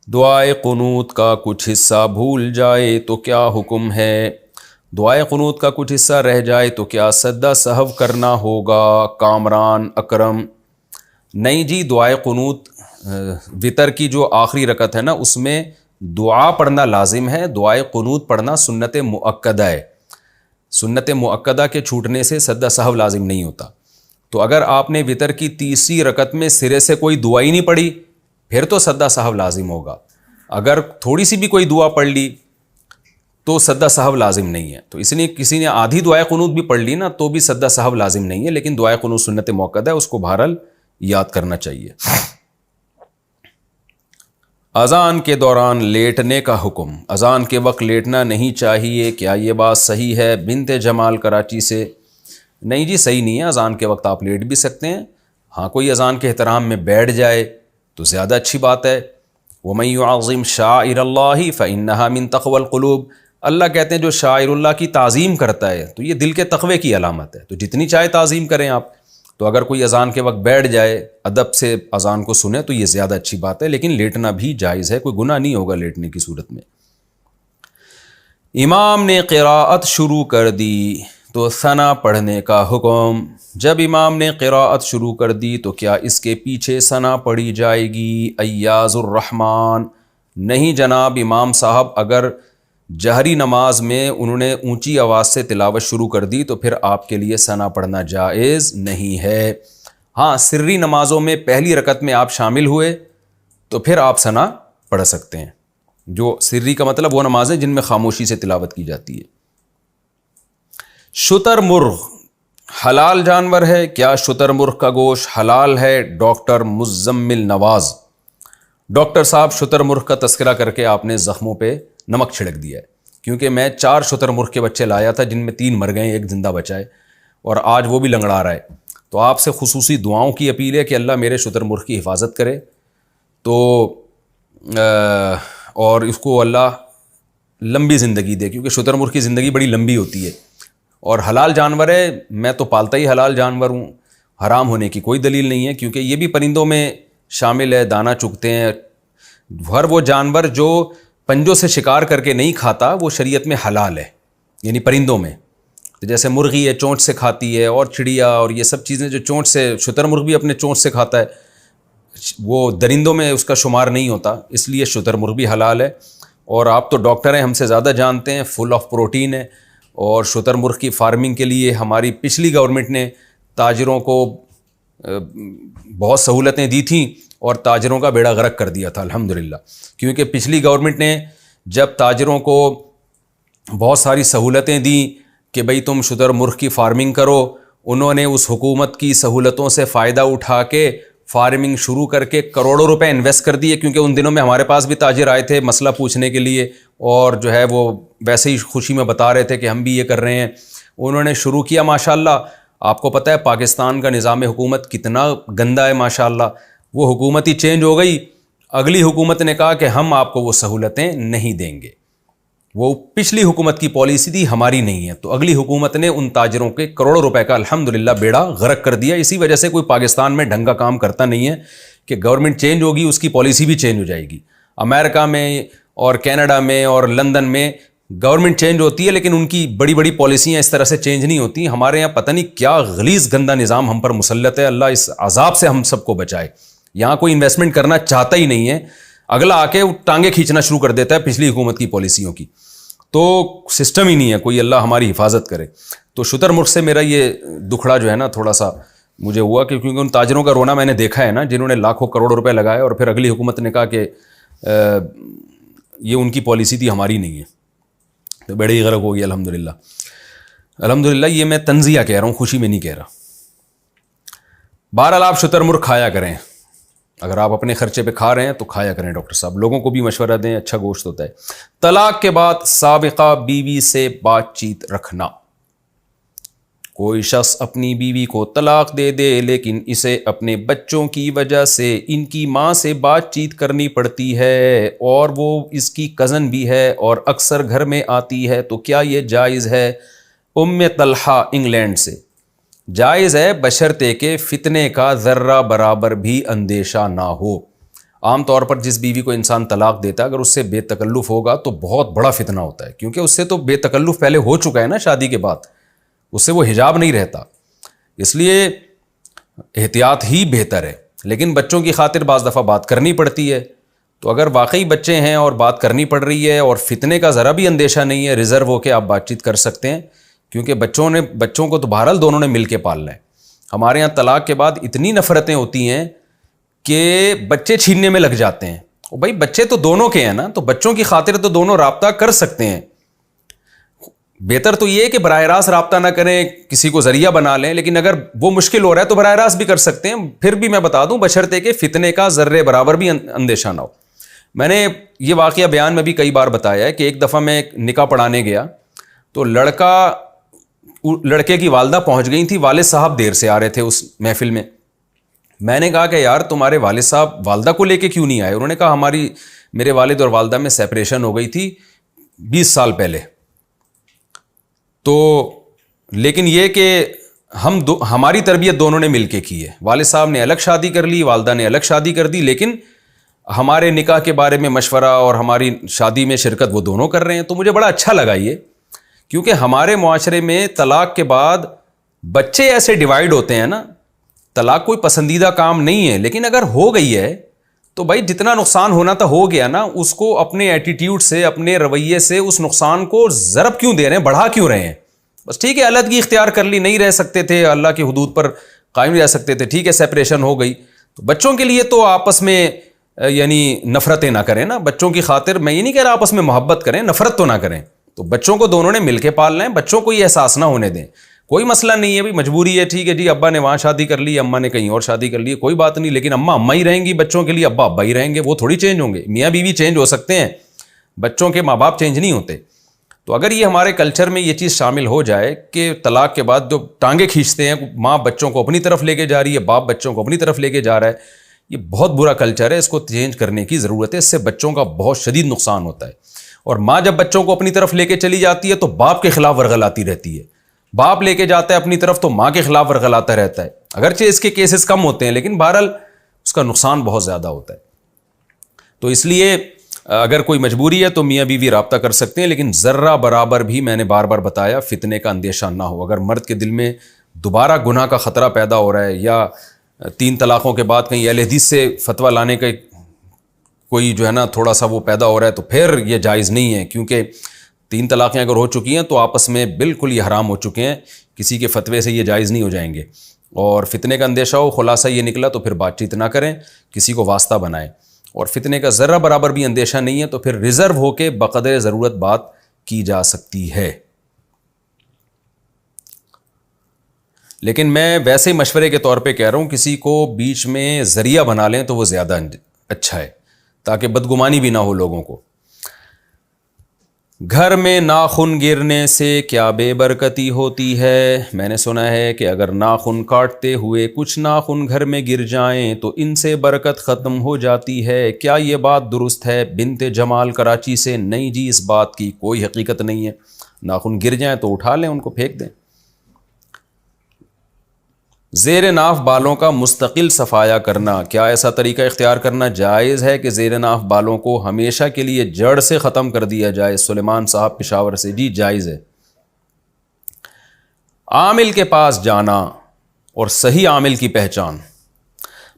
دعائے قنوت کا کچھ حصہ بھول جائے تو کیا حکم ہے؟ دعائے قنوت کا کچھ حصہ رہ جائے تو کیا سجدہ سہو کرنا ہوگا؟ کامران اکرم. نہیں جی, دعائے قنوت وتر کی جو آخری رکعت ہے نا اس میں دعا پڑھنا لازم ہے. دعائے قنوت پڑھنا سنت مؤکدہ ہے. سنت مؤکدہ کے چھوٹنے سے سجدہ سہو لازم نہیں ہوتا. تو اگر آپ نے وتر کی تیسری رکعت میں سرے سے کوئی دعا ہی نہیں پڑھی پھر تو سجدہ سہو لازم ہوگا. اگر تھوڑی سی بھی کوئی دعا پڑھ لی تو سجدہ سہو لازم نہیں ہے. تو اس لیے کسی نے آدھی دعائے قنوت بھی پڑھ لی نا تو بھی سجدہ سہو لازم نہیں ہے, لیکن دعائے قنوت سنت مؤکدہ ہے, اس کو بہرحال یاد کرنا چاہیے. اذان کے دوران لیٹنے کا حکم، اذان کے وقت لیٹنا نہیں چاہیے، کیا یہ بات صحیح ہے؟ بنت جمال کراچی سے۔ نہیں جی صحیح نہیں ہے، اذان کے وقت آپ لیٹ بھی سکتے ہیں، ہاں کوئی اذان کے احترام میں بیٹھ جائے تو زیادہ اچھی بات ہے۔ وَمَن يُعَظِّمْ شَعَائِرَ اللَّهِ فَإِنَّهَا مِن تَقْوَى الْقُلُوبِ، اللہ کہتے ہیں جو شاعر اللہ کی تعظیم کرتا ہے تو یہ دل کے تقوی کی علامت ہے، تو جتنی چاہے تعظیم کریں آپ۔ تو اگر کوئی اذان کے وقت بیٹھ جائے، ادب سے اذان کو سنے تو یہ زیادہ اچھی بات ہے، لیکن لیٹنا بھی جائز ہے، کوئی گناہ نہیں ہوگا لیٹنے کی صورت میں۔ امام نے قراءت شروع کر دی تو ثنا پڑھنے کا حکم، جب امام نے قراءت شروع کر دی تو کیا اس کے پیچھے ثنا پڑھی جائے گی؟ ایاز الرحمن، نہیں جناب، امام صاحب اگر جہری نماز میں انہوں نے اونچی آواز سے تلاوت شروع کر دی تو پھر آپ کے لیے ثنا پڑھنا جائز نہیں ہے۔ ہاں سری نمازوں میں پہلی رکعت میں آپ شامل ہوئے تو پھر آپ ثنا پڑھ سکتے ہیں، جو سری کا مطلب وہ نمازیں جن میں خاموشی سے تلاوت کی جاتی ہے۔ شتر مرغ حلال جانور ہے کیا؟ شتر مرغ کا گوشت حلال ہے؟ ڈاکٹر مزمل نواز۔ ڈاکٹر صاحب شتر مرغ کا تذکرہ کر کے آپ نے زخموں پہ نمک چھڑک دیا ہے، کیونکہ میں 4 شتر مرغ کے بچے لایا تھا جن میں 3 مر گئے، 1 زندہ بچا ہے، اور آج وہ بھی لنگڑا رہا ہے۔ تو آپ سے خصوصی دعاؤں کی اپیل ہے کہ اللہ میرے شتر مرغ کی حفاظت کرے، تو اور اس کو اللہ لمبی زندگی دے، کیونکہ شتر مرغ کی زندگی بڑی لمبی ہوتی ہے اور حلال جانور ہے۔ میں تو پالتا ہی حلال جانور ہوں، حرام ہونے کی کوئی دلیل نہیں ہے، کیونکہ یہ بھی پرندوں میں شامل ہے، دانہ چگتے ہیں۔ ہر وہ جانور جو پنجوں سے شکار کر کے نہیں کھاتا وہ شریعت میں حلال ہے، یعنی پرندوں میں جیسے مرغی ہے چونچ سے کھاتی ہے، اور چڑیا اور یہ سب چیزیں جو چونچ سے، شتر مرغ بھی اپنے چونچ سے کھاتا ہے، وہ درندوں میں اس کا شمار نہیں ہوتا، اس لیے شتر مرغ بھی حلال ہے۔ اور آپ تو ڈاکٹر ہیں، ہم سے زیادہ جانتے ہیں، فل آف پروٹین ہے۔ اور شتر مرغ کی فارمنگ کے لیے ہماری پچھلی گورنمنٹ نے تاجروں کو بہت سہولتیں دی تھیں اور تاجروں کا بیڑا غرق کر دیا تھا الحمدللہ، کیونکہ پچھلی گورنمنٹ نے جب تاجروں کو بہت ساری سہولتیں دیں کہ بھئی تم شتر مرغ کی فارمنگ کرو، انہوں نے اس حکومت کی سہولتوں سے فائدہ اٹھا کے فارمنگ شروع کر کے کروڑوں روپے انویسٹ کر دیے، کیونکہ ان دنوں میں ہمارے پاس بھی تاجر آئے تھے مسئلہ پوچھنے کے لیے، اور جو ہے وہ ویسے ہی خوشی میں بتا رہے تھے کہ ہم بھی یہ کر رہے ہیں۔ انہوں نے شروع کیا ماشاءاللہ۔ آپ کو پتہ ہے پاکستان کا نظام حکومت کتنا گندا ہے ماشاءاللہ، وہ حکومت ہی چینج ہو گئی، اگلی حکومت نے کہا کہ ہم آپ کو وہ سہولتیں نہیں دیں گے، وہ پچھلی حکومت کی پالیسی تھی، ہماری نہیں ہے، تو اگلی حکومت نے ان تاجروں کے کروڑوں روپے کا الحمدللہ بیڑا غرق کر دیا۔ اسی وجہ سے کوئی پاکستان میں ڈھنگ کا کام کرتا نہیں ہے کہ گورنمنٹ چینج ہوگی اس کی پالیسی بھی چینج ہو جائے گی۔ امریکہ میں اور کینیڈا میں اور لندن میں گورنمنٹ چینج ہوتی ہے لیکن ان کی بڑی بڑی پالیسیاں اس طرح سے چینج نہیں ہوتی۔ ہمارے یہاں پتہ نہیں کیا غلیظ گندا نظام ہم پر مسلط ہے، اللہ اس عذاب سے ہم سب کو بچائے۔ یہاں کوئی انویسٹمنٹ کرنا چاہتا ہی نہیں ہے، اگلا آ کے ٹانگیں کھینچنا شروع کر دیتا ہے پچھلی حکومت کی پالیسیوں کی، تو سسٹم ہی نہیں ہے کوئی، اللہ ہماری حفاظت کرے۔ تو شتر مرغ سے میرا یہ دکھڑا جو ہے نا تھوڑا سا مجھے ہوا کہ کیونکہ ان تاجروں کا رونا میں نے دیکھا ہے نا، جنہوں نے لاکھوں کروڑوں روپے لگائے اور پھر اگلی حکومت نے کہا کہ یہ ان کی پالیسی تھی، ہماری نہیں ہے، تو بڑے ہی غرق ہو گیا الحمدللہ۔ الحمدللہ یہ میں تنزیہ کہہ رہا ہوں، خوشی میں نہیں کہہ رہا۔ بہرحال آپ شتر مرغ کھایا کریں، اگر آپ اپنے خرچے پہ کھا رہے ہیں تو کھایا کریں، ڈاکٹر صاحب لوگوں کو بھی مشورہ دیں، اچھا گوشت ہوتا ہے۔ طلاق کے بعد سابقہ بیوی سے بات چیت رکھنا، کوئی شخص اپنی بیوی کو طلاق دے دے لیکن اسے اپنے بچوں کی وجہ سے ان کی ماں سے بات چیت کرنی پڑتی ہے اور وہ اس کی کزن بھی ہے اور اکثر گھر میں آتی ہے، تو کیا یہ جائز ہے؟ ام طلحہ انگلینڈ سے۔ جائز ہے بشرطے کہ فتنے کا ذرہ برابر بھی اندیشہ نہ ہو۔ عام طور پر جس بیوی کو انسان طلاق دیتا ہے اگر اس سے بے تکلف ہوگا تو بہت بڑا فتنہ ہوتا ہے، کیونکہ اس سے تو بے تکلف پہلے ہو چکا ہے نا شادی کے بعد، اس سے وہ حجاب نہیں رہتا، اس لیے احتیاط ہی بہتر ہے۔ لیکن بچوں کی خاطر بعض دفعہ بات کرنی پڑتی ہے، تو اگر واقعی بچے ہیں اور بات کرنی پڑ رہی ہے اور فتنے کا ذرا بھی اندیشہ نہیں ہے، ریزرو ہو کے آپ بات چیت کر سکتے ہیں، کیونکہ بچوں کو تو بہرحال دونوں نے مل کے پالنا ہے۔ ہمارے یہاں طلاق کے بعد اتنی نفرتیں ہوتی ہیں کہ بچے چھیننے میں لگ جاتے ہیں۔ بھائی بچے تو دونوں کے ہیں نا، تو بچوں کی خاطر تو دونوں رابطہ کر سکتے ہیں۔ بہتر تو یہ ہے کہ براہ راست رابطہ نہ کریں، کسی کو ذریعہ بنا لیں، لیکن اگر وہ مشکل ہو رہا ہے تو براہ راست بھی کر سکتے ہیں۔ پھر بھی میں بتا دوں بشرطے کہ فتنے کا ذرے برابر بھی اندیشہ نہ ہو۔ میں نے یہ واقعہ بیان میں بھی کئی بار بتایا ہے کہ ایک دفعہ میں نکاح پڑھانے گیا تو لڑکے کی والدہ پہنچ گئی تھی, والد صاحب دیر سے آ رہے تھے اس محفل میں. میں نے کہا کہ یار تمہارے والد صاحب والدہ کو لے کے کیوں نہیں آئے؟ انہوں نے کہا میرے والد اور والدہ میں سیپریشن ہو گئی تھی 20 سال پہلے. تو لیکن یہ کہ ہماری تربیت دونوں نے مل کے کی ہے, والد صاحب نے الگ شادی کر لی, والدہ نے الگ شادی کر دی, لیکن ہمارے نکاح کے بارے میں مشورہ اور ہماری شادی میں شرکت وہ دونوں کر رہے ہیں. تو مجھے بڑا اچھا لگا یہ, کیونکہ ہمارے معاشرے میں طلاق کے بعد بچے ایسے ڈیوائیڈ ہوتے ہیں نا. طلاق کوئی پسندیدہ کام نہیں ہے, لیکن اگر ہو گئی ہے تو بھائی جتنا نقصان ہونا تھا ہو گیا نا, اس کو اپنے ایٹیٹیوڈ سے, اپنے رویے سے اس نقصان کو ضرب کیوں دے رہے ہیں, بڑھا کیوں رہے ہیں؟ بس ٹھیک ہے علیحدگی اختیار کر لی, نہیں رہ سکتے تھے, اللہ کی حدود پر قائم رہ سکتے تھے, ٹھیک ہے سیپریشن ہو گئی. تو بچوں کے لیے تو آپس میں یعنی نفرتیں نہ کریں نا, بچوں کی خاطر میں یہ نہیں کہہ رہا آپس میں محبت کریں, نفرت تو نہ کریں. تو بچوں کو دونوں نے مل کے پالنا ہے, بچوں کو یہ احساس نہ ہونے دیں. کوئی مسئلہ نہیں ہے بھائی, مجبوری ہے, ٹھیک ہے جی, ابا نے وہاں شادی کر لی, اماں نے کہیں اور شادی کر لی, کوئی بات نہیں, لیکن اماں ہی رہیں گی بچوں کے لیے, ابا ہی رہیں گے, وہ تھوڑی چینج ہوں گے. میاں بیوی چینج ہو سکتے ہیں, بچوں کے ماں باپ چینج نہیں ہوتے. تو اگر یہ ہمارے کلچر میں یہ چیز شامل ہو جائے کہ طلاق کے بعد جو ٹانگیں کھینچتے ہیں, ماں بچوں کو اپنی طرف لے کے جا رہی ہے, باپ بچوں کو اپنی طرف لے کے جا رہا ہے, یہ بہت برا کلچر ہے, اس کو چینج کرنے کی ضرورت ہے. اس سے بچوں کا بہت شدید نقصان ہوتا ہے. اور ماں جب بچوں کو اپنی طرف لے کے چلی جاتی ہے تو باپ کے خلاف ورغلاتی رہتی ہے, باپ لے کے جاتا ہے اپنی طرف تو ماں کے خلاف ورغلاتا رہتا ہے. اگرچہ اس کے کیسز کم ہوتے ہیں, لیکن بہرحال اس کا نقصان بہت زیادہ ہوتا ہے. تو اس لیے اگر کوئی مجبوری ہے تو میاں بیوی رابطہ کر سکتے ہیں, لیکن ذرہ برابر بھی میں نے بار بار بتایا فتنے کا اندیشہ نہ ہو. اگر مرد کے دل میں دوبارہ گناہ کا خطرہ پیدا ہو رہا ہے, یا 3 طلاقوں کے بعد کہیں اہل حدیث سے فتویٰ لانے کا کوئی جو ہے نا تھوڑا سا وہ پیدا ہو رہا ہے, تو پھر یہ جائز نہیں ہے, کیونکہ 3 طلاقیں اگر ہو چکی ہیں تو آپس میں بالکل یہ حرام ہو چکے ہیں, کسی کے فتوے سے یہ جائز نہیں ہو جائیں گے. اور فتنے کا اندیشہ ہو, خلاصہ یہ نکلا تو پھر بات چیت نہ کریں, کسی کو واسطہ بنائیں. اور فتنے کا ذرہ برابر بھی اندیشہ نہیں ہے تو پھر ریزرو ہو کے بقدر ضرورت بات کی جا سکتی ہے. لیکن میں ویسے مشورے کے طور پہ کہہ رہا ہوں, کسی کو بیچ میں ذریعہ بنا لیں تو وہ زیادہ اچھا ہے, تاکہ بدگمانی بھی نہ ہو لوگوں کو. گھر میں ناخن گرنے سے کیا بے برکتی ہوتی ہے؟ میں نے سنا ہے کہ اگر ناخن کاٹتے ہوئے کچھ ناخن گھر میں گر جائیں تو ان سے برکت ختم ہو جاتی ہے. کیا یہ بات درست ہے؟ بنت جمال کراچی سے. نہیں جی, اس بات کی کوئی حقیقت نہیں ہے. ناخن گر جائیں تو اٹھا لیں, ان کو پھینک دیں. زیر ناف بالوں کا مستقل صفایا کرنا, کیا ایسا طریقہ اختیار کرنا جائز ہے کہ زیر ناف بالوں کو ہمیشہ کے لیے جڑ سے ختم کر دیا جائے؟ سلیمان صاحب پشاور سے. جی جائز ہے. عامل کے پاس جانا اور صحیح عامل کی پہچان.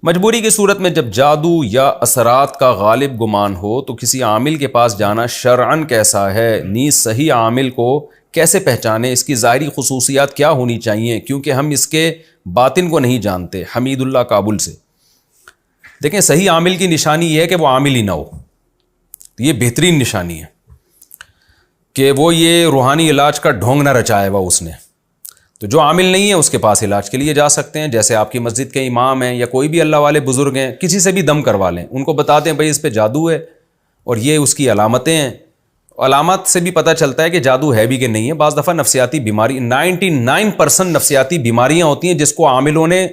مجبوری کی صورت میں جب جادو یا اثرات کا غالب گمان ہو تو کسی عامل کے پاس جانا شرعاً کیسا ہے؟ نیز صحیح عامل کو کیسے پہچانیں؟ اس کی ظاہری خصوصیات کیا ہونی چاہیے؟ کیونکہ ہم اس کے باطن کو نہیں جانتے. حمید اللہ کابل سے. دیکھیں, صحیح عامل کی نشانی یہ ہے کہ وہ عامل ہی نہ ہو. یہ بہترین نشانی ہے کہ وہ یہ روحانی علاج کا ڈھونگ نہ رچایا ہوا اس نے. تو جو عامل نہیں ہے اس کے پاس علاج کے لیے جا سکتے ہیں. جیسے آپ کی مسجد کے امام ہیں یا کوئی بھی اللہ والے بزرگ ہیں, کسی سے بھی دم کروا لیں, ان کو بتا دیں بھائی اس پہ جادو ہے اور یہ اس کی علامتیں ہیں. علامات سے بھی پتہ چلتا ہے کہ جادو ہے بھی کہ نہیں ہے. بعض دفعہ نفسیاتی بیماری 99% نفسیاتی بیماریاں ہوتی ہیں جس کو عاملوں نے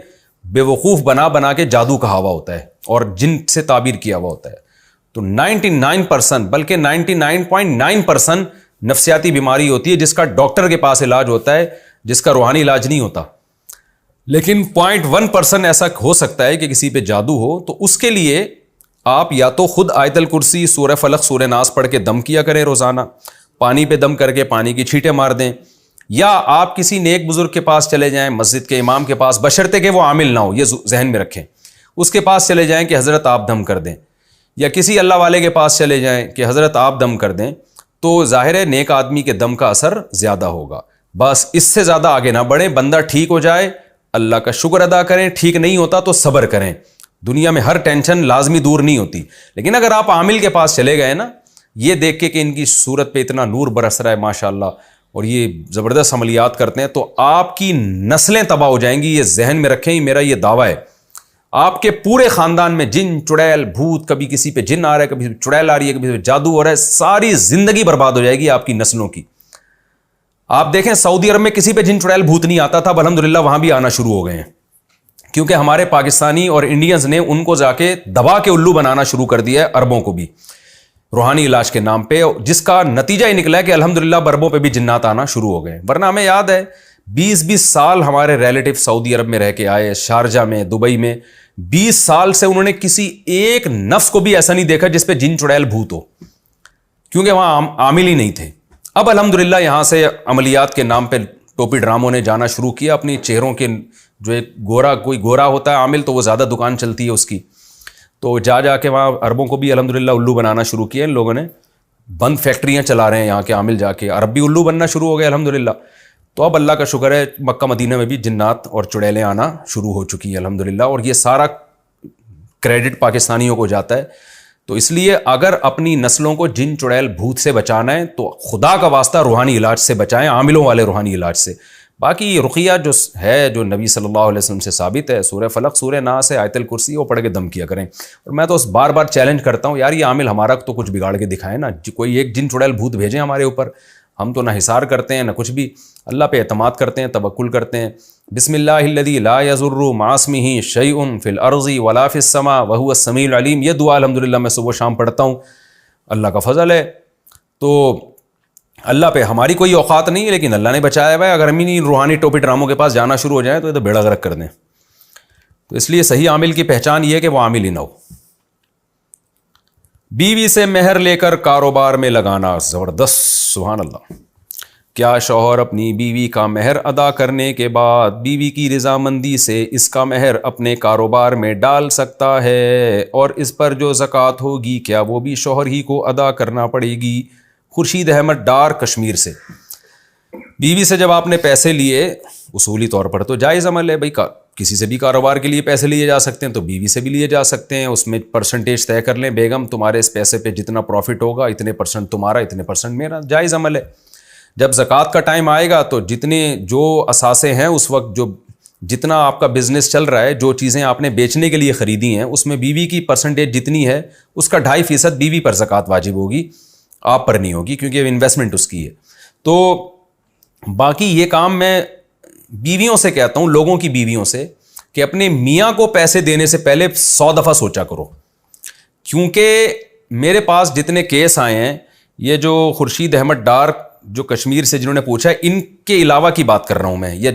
بے وقوف بنا کے جادو کہا ہوا ہوتا ہے اور جن سے تعبیر کیا ہوا ہوتا ہے. تو 99% بلکہ 99.9% نفسیاتی بیماری ہوتی ہے جس کا ڈاکٹر کے پاس علاج ہوتا ہے, جس کا روحانی علاج نہیں ہوتا. لیکن 0.1% ایسا ہو سکتا ہے کہ کسی پہ جادو ہو, تو اس کے لیے آپ یا تو خود آیت الکرسی, سورہ فلق, سورہ ناس پڑھ کے دم کیا کریں روزانہ, پانی پہ دم کر کے پانی کی چھینٹیں مار دیں, یا آپ کسی نیک بزرگ کے پاس چلے جائیں, مسجد کے امام کے پاس, بشرطے کہ وہ عامل نہ ہو, یہ ذہن میں رکھیں. اس کے پاس چلے جائیں کہ حضرت آپ دم کر دیں, یا کسی اللہ والے کے پاس چلے جائیں کہ حضرت آپ دم کر دیں, تو ظاہر ہے نیک آدمی کے دم کا اثر زیادہ ہوگا. بس اس سے زیادہ آگے نہ بڑھیں. بندہ ٹھیک ہو جائے اللہ کا شکر ادا کریں, ٹھیک نہیں ہوتا تو صبر کریں. دنیا میں ہر ٹینشن لازمی دور نہیں ہوتی. لیکن اگر آپ عامل کے پاس چلے گئے نا, یہ دیکھ کے کہ ان کی صورت پہ اتنا نور برس رہا ہے ماشاءاللہ, اور یہ زبردست عملیات کرتے ہیں, تو آپ کی نسلیں تباہ ہو جائیں گی. یہ ذہن میں رکھیں, میرا یہ دعویٰ ہے. آپ کے پورے خاندان میں جن چڑیل بھوت، کبھی کسی پہ جن آ رہا ہے، کبھی چڑیل آ رہی ہے، کبھی پہ جادو ہو رہا ہے، ساری زندگی برباد ہو جائے گی آپ کی نسلوں کی. آپ دیکھیں سعودی عرب میں کسی پہ جن چڑیل بھوت نہیں آتا تھا، اب الحمدللہ وہاں بھی آنا شروع ہو گئے ہیں، کیونکہ ہمارے پاکستانی اور انڈینز نے ان کو جا کے دبا کے الو بنانا شروع کر دیا ہے، عربوں کو بھی روحانی علاج کے نام پہ، جس کا نتیجہ ہی نکلا ہے کہ الحمدللہ عربوں پہ بھی جنات آنا شروع ہو گئے. ورنہ ہمیں یاد ہے 20 سال ہمارے ریلیٹو سعودی عرب میں رہ کے آئے، شارجہ میں، دبئی میں، 20 سال سے انہوں نے کسی ایک نفس کو بھی ایسا نہیں دیکھا جس پہ جن چڑیل بھوت ہو، کیونکہ وہاں عامل ہی نہیں تھے. اب الحمدللہ یہاں سے عملیات کے نام پہ ٹوپی ڈراموں نے جانا شروع کیا، اپنی چہروں کے جو ایک کوئی گورا ہوتا ہے عامل، تو وہ زیادہ دکان چلتی ہے اس کی، تو جا کے وہاں عربوں کو بھی الحمدللہ الو بنانا شروع کیا ان لوگوں نے. بند فیکٹریاں چلا رہے ہیں یہاں کے عامل، جا کے عرب بھی الو بننا شروع ہو گئے الحمدللہ. تو اب اللہ کا شکر ہے مکہ مدینہ میں بھی جنات اور چڑیلیں آنا شروع ہو چکی ہیں الحمدللہ، اور یہ سارا کریڈٹ پاکستانیوں کو جاتا ہے. تو اس لیے اگر اپنی نسلوں کو جن چڑیل بھوت سے بچانا ہے تو خدا کا واسطہ روحانی علاج سے بچائیں، عاملوں والے روحانی علاج سے. باقی رقیہ جو ہے، جو نبی صلی اللہ علیہ وسلم سے ثابت ہے، سورہ فلق، سورہ ناس ہے، آیت الکرسی، وہ پڑھ کے دم کیا کریں. اور میں تو بار بار چیلنج کرتا ہوں، یار یہ عامل ہمارا تو کچھ بگاڑ کے دکھائیں نا، کوئی ایک جن چڑیل بھوت بھیجیں ہمارے اوپر. ہم تو نہ حصار کرتے ہیں نہ کچھ بھی، اللہ پہ اعتماد کرتے ہیں، توکل کرتے ہیں. بسم اللہ الذی لا یضر مع اسمہ شیء فی الارض ولا فی السماء وہو السمیع العلیم. یہ دعا الحمدللہ میں صبح و شام پڑھتا ہوں، اللہ کا فضل ہے. تو اللہ پہ ہماری کوئی اوقات نہیں ہے، لیکن اللہ نے بچایا ہوا ہے. اگر ہم ہی روحانی ٹوپی ڈراموں کے پاس جانا شروع ہو جائیں تو یہ تو بیڑا غرق کر دیں. تو اس لیے صحیح عامل کی پہچان یہ ہے کہ وہ عامل ہی نہ ہو. بیوی سے مہر لے کر کاروبار میں لگانا، زبردست، سبحان اللہ. کیا شوہر اپنی بیوی کا مہر ادا کرنے کے بعد بیوی کی رضامندی سے اس کا مہر اپنے کاروبار میں ڈال سکتا ہے؟ اور اس پر جو زکوٰۃ ہوگی کیا وہ بھی شوہر ہی کو ادا کرنا پڑے گی؟ خورشید احمد ڈار، کشمیر سے. بیوی سے جب آپ نے پیسے لیے، اصولی طور پر تو جائز عمل ہے بھائی، کسی سے بھی کاروبار کے لیے پیسے لیے جا سکتے ہیں، تو بیوی سے بھی لیے جا سکتے ہیں. اس میں پرسنٹیج طے کر لیں، بیگم تمہارے اس پیسے پہ جتنا پروفٹ ہوگا اتنے پرسنٹ تمہارا، اتنے پرسنٹ میرا، جائز عمل ہے. جب زکوٰۃ کا ٹائم آئے گا تو جتنے جو اثاثے ہیں اس وقت، جو جتنا آپ کا بزنس چل رہا ہے، جو چیزیں آپ نے بیچنے کے لیے خریدی ہیں، اس میں بیوی کی پرسنٹیج جتنی ہے اس کا 2.5% بیوی پر زکوٰۃ واجب ہوگی، آپ پر نہیں ہوگی، کیونکہ انویسٹمنٹ اس کی ہے. تو باقی یہ کام میں بیویوں سے کہتا ہوں، لوگوں کی بیویوں سے، کہ اپنے میاں کو پیسے دینے سے پہلے 100 دفعہ سوچا کرو. کیونکہ میرے پاس جتنے کیس آئے ہیں، یہ جو خورشید احمد ڈار جو کشمیر سے جنہوں نے پوچھا ہے، ان کے علاوہ کی بات کر رہا ہوں میں، یا